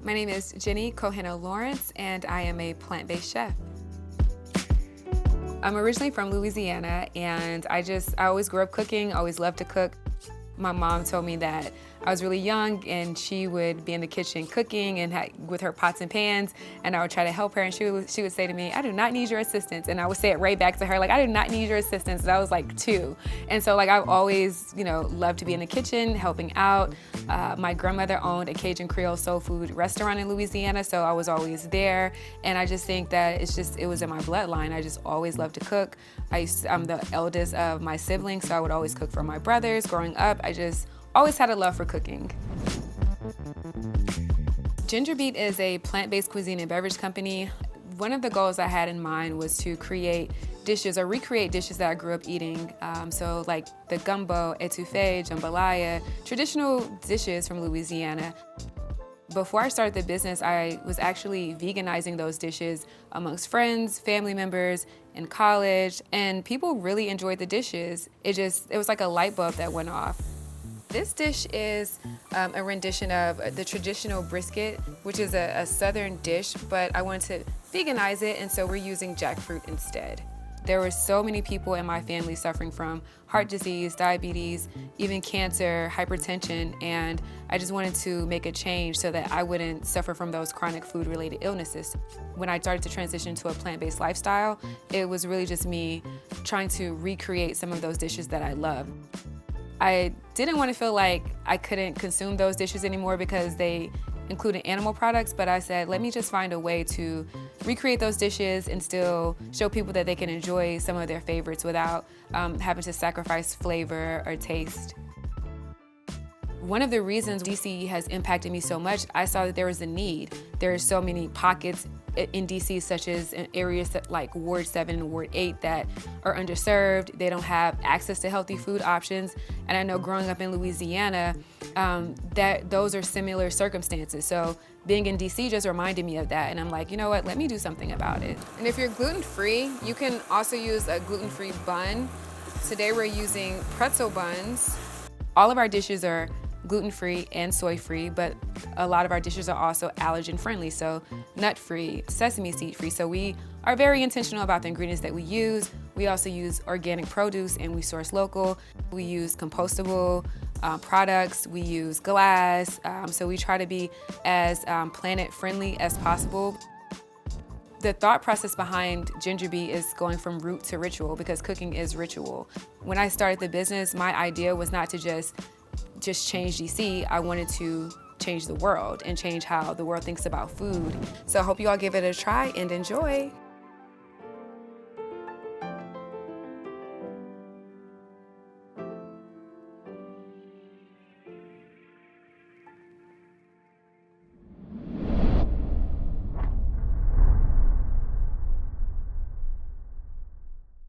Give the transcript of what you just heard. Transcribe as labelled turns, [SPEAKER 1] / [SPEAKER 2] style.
[SPEAKER 1] My name is Jenny KôHënnă Lawrence, and I am a plant-based chef. I'm originally from Louisiana, and I always grew up cooking, always loved to cook. My mom told me that I was really young and she would be in the kitchen cooking and with her pots and pans, and I would try to help her, and she would say to me, "I do not need your assistance." And I would say it right back to her, like, "I do not need your assistance." And I was like 2. And so like I've always, loved to be in the kitchen, helping out. My grandmother owned a Cajun Creole soul food restaurant in Louisiana, so I was always there. And I just think that it was in my bloodline. I just always loved to cook. I'm the eldest of my siblings, so I would always cook for my brothers. Growing up, I just always had a love for cooking. Ginger Beet is a plant-based cuisine and beverage company. One of the goals I had in mind was to create dishes or recreate dishes that I grew up eating. So like the gumbo, etouffee, jambalaya, traditional dishes from Louisiana. Before I started the business, I was actually veganizing those dishes amongst friends, family members, in college, and people really enjoyed the dishes. It was like a light bulb that went off. This dish is a rendition of the traditional brisket, which is a southern dish, but I wanted to veganize it, and so we're using jackfruit instead. There were so many people in my family suffering from heart disease, diabetes, even cancer, hypertension, and I just wanted to make a change so that I wouldn't suffer from those chronic food-related illnesses. When I started to transition to a plant-based lifestyle, it was really just me trying to recreate some of those dishes that I love. I didn't want to feel like I couldn't consume those dishes anymore because they included animal products, but I said, let me just find a way to recreate those dishes and still show people that they can enjoy some of their favorites without having to sacrifice flavor or taste. One of the reasons DC has impacted me so much, I saw that there was a need. There are so many pockets in DC, such as in areas like Ward 7 and Ward 8 that are underserved. They don't have access to healthy food options. And I know growing up in Louisiana, that those are similar circumstances. So being in DC just reminded me of that. And I'm like, you know what, let me do something about it. And if you're gluten-free, you can also use a gluten-free bun. Today we're using pretzel buns. All of our dishes are gluten-free and soy-free, but a lot of our dishes are also allergen-friendly, so nut-free, sesame seed-free. So we are very intentional about the ingredients that we use. We also use organic produce and we source local. We use compostable products, we use glass, so we try to be as planet-friendly as possible. The thought process behind Ginger Beet is going from root to ritual, because cooking is ritual. When I started the business, my idea was not to just change DC. I wanted to change the world and change how the world thinks about food. So I hope you all give it a try and enjoy.